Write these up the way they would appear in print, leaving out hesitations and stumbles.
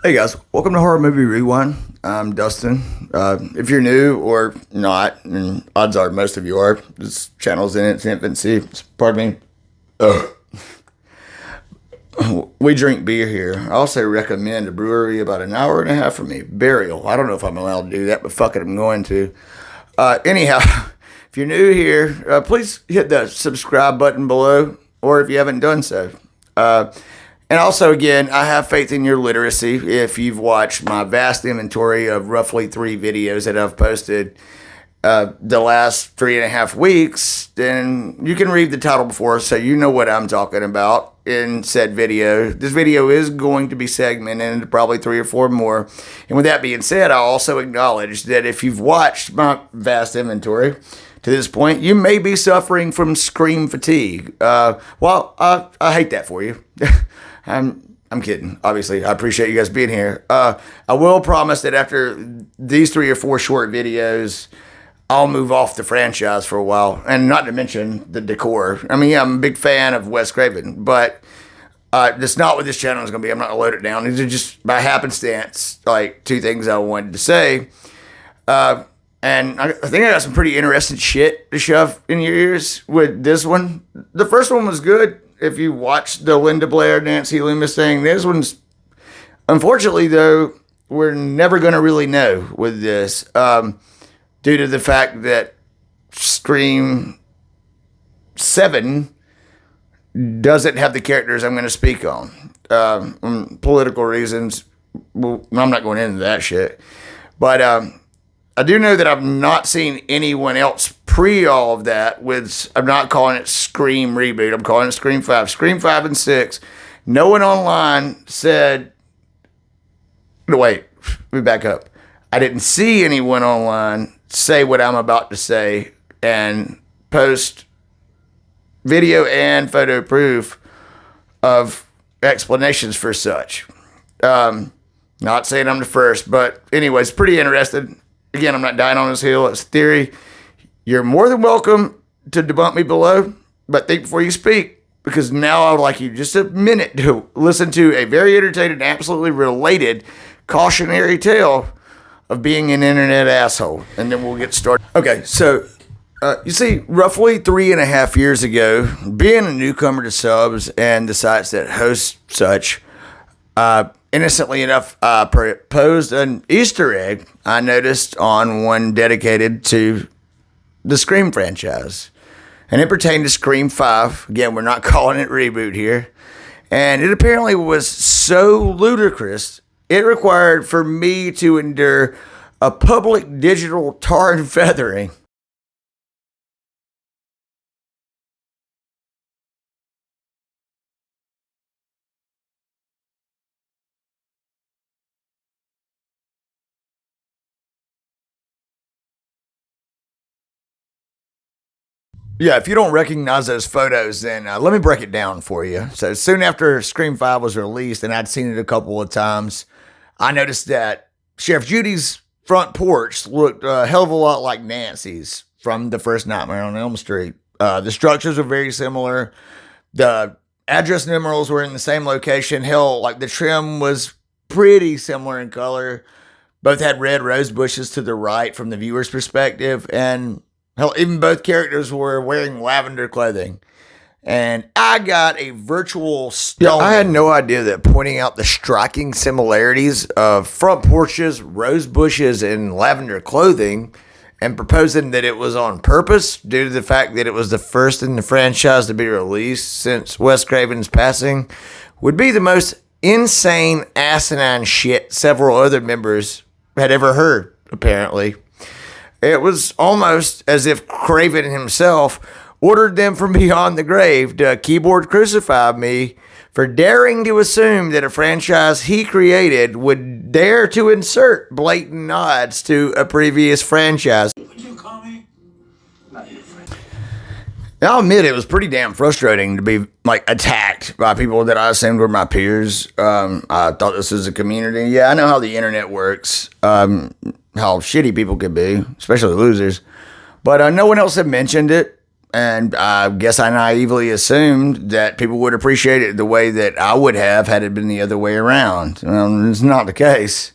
Hey guys, welcome to Horror Movie Rewind. I'm Dustin. If you're new or not, and odds are most of you are, this channel's in its infancy. Pardon me. Ugh. We drink beer here. I also recommend a brewery about an hour and a half from me. Burial. I don't know if I'm allowed to do that, but fuck it, I'm going to. Anyhow, if you're new here, please hit the subscribe button below, or if you haven't done so. And also, again, I have faith in your literacy. If you've watched my vast inventory of roughly 3 videos that I've posted the last 3.5 weeks, then you can read the title before, so you know what I'm talking about in said video. This video is going to be segmented into probably 3 or 4 more. And with that being said, I also acknowledge that if you've watched my vast inventory to this point, you may be suffering from scream fatigue. I hate that for you. I'm kidding. Obviously, I appreciate you guys being here. I will promise that after these 3 or 4 short videos, I'll move off the franchise for a while, and not to mention the decor. I mean, yeah, I'm a big fan of Wes Craven, but that's not what this channel is going to be. I'm not going to load it down. These are just by happenstance, like 2 things I wanted to say. And I think I got some pretty interesting shit to shove in your ears with this one. The first one was good. If you watch the Linda Blair, Nancy Loomis thing, this one's, unfortunately though, we're never going to really know with this, due to the fact that Scream 7 doesn't have the characters I'm going to speak on. Political reasons, well, I'm not going into that shit. But I do know that I've not seen anyone else pre all of that with, I'm not calling it Scream Reboot, I'm calling it Scream 5. Scream 5 and 6, no one online said, no, wait, let me back up. I didn't see anyone online say what I'm about to say and post video and photo proof of explanations for such. Not saying I'm the first, but anyways, pretty interested. Again, I'm not dying on this hill. It's theory. You're more than welcome to debunk me below, but think before you speak, because now I would like you just a minute to listen to a very entertaining, absolutely related cautionary tale of being an internet asshole, and then we'll get started. Okay, so you see, roughly 3.5 years ago, being a newcomer to subs and the sites that host such, innocently enough, I posed an Easter egg I noticed on one dedicated to the Scream franchise. And it pertained to Scream 5. Again, we're not calling it Reboot here. And it apparently was so ludicrous, it required for me to endure a public digital tar and feathering. Yeah, if you don't recognize those photos, then let me break it down for you. So soon after Scream 5 was released, and I'd seen it a couple of times, I noticed that Sheriff Judy's front porch looked a hell of a lot like Nancy's from the first Nightmare on Elm Street. The structures were very similar. The address numerals were in the same location. Hell, like the trim was pretty similar in color. Both had red rose bushes to the right from the viewer's perspective, and hell, even both characters were wearing lavender clothing. And I got a virtual stone. I had no idea that pointing out the striking similarities of front porches, rose bushes, and lavender clothing, and proposing that it was on purpose due to the fact that it was the first in the franchise to be released since Wes Craven's passing, would be the most insane, asinine shit several other members had ever heard, apparently. It was almost as if Craven himself ordered them from beyond the grave to keyboard crucify me for daring to assume that a franchise he created would dare to insert blatant nods to a previous franchise. Would you call me? Not your friend. Now, I'll admit it was pretty damn frustrating to be like attacked by people that I assumed were my peers. I thought this was a community. Yeah, I know how the internet works. How shitty people can be, especially losers. But no one else had mentioned it. And I guess I naively assumed that people would appreciate it the way that I would have had it been the other way around. Well, it's not the case.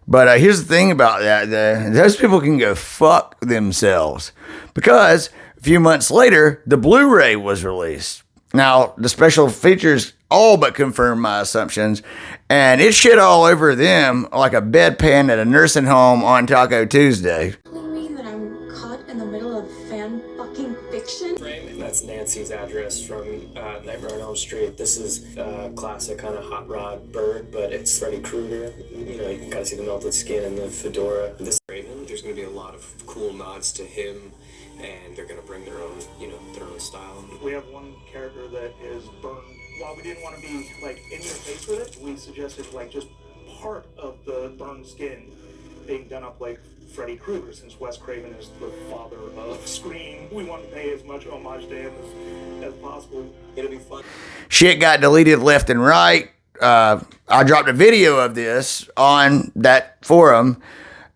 But here's the thing about that. Those people can go fuck themselves. Because a few months later, the Blu-ray was released. Now, the special features all but confirmed my assumptions. And it shit all over them like a bedpan at a nursing home on Taco Tuesday. Telling me that I'm caught in the middle of fan fucking fiction? That's Nancy's address from Nightmare on Elm Street. This is a classic kind of hot rod bird, but it's Freddy Krueger. You know, you can kind of see the melted skin and the fedora. This Raven, there's going to be a lot of cool nods to him, and they're going to bring their own, their own style. We have one character that is burned. While we didn't want to be like in your face with it, we suggested like just part of the burned skin being done up like Freddy Krueger, since Wes Craven is the father of Scream. We want to pay as much homage to him as possible. It'll be fun. Shit got deleted left and right. I dropped a video of this on that forum.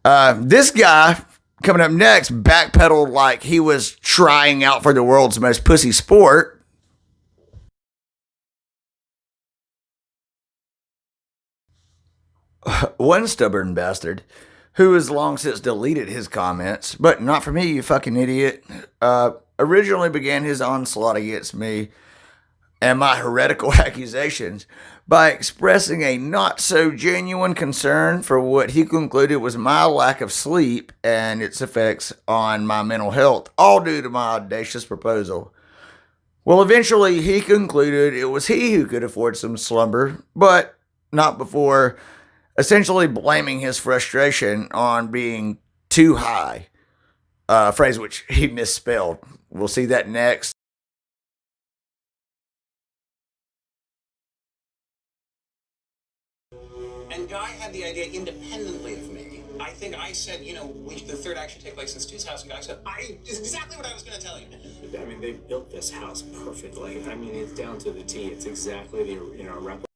This guy coming up next backpedaled like he was trying out for the world's most pussy sport. One stubborn bastard who has long since deleted his comments, but not for me, you fucking idiot, originally began his onslaught against me and my heretical accusations by expressing a not so genuine concern for what he concluded was my lack of sleep and its effects on my mental health, all due to my audacious proposal. Well, eventually he concluded it was he who could afford some slumber, but not before essentially blaming his frustration on being too high, a phrase which he misspelled. We'll see that next. And Guy had the idea independently of me. I think I said, the third act should take place in Stu's house, and Guy said, it's exactly what I was going to tell you. I mean, they built this house perfectly. I mean, it's down to the T. It's exactly the, replica.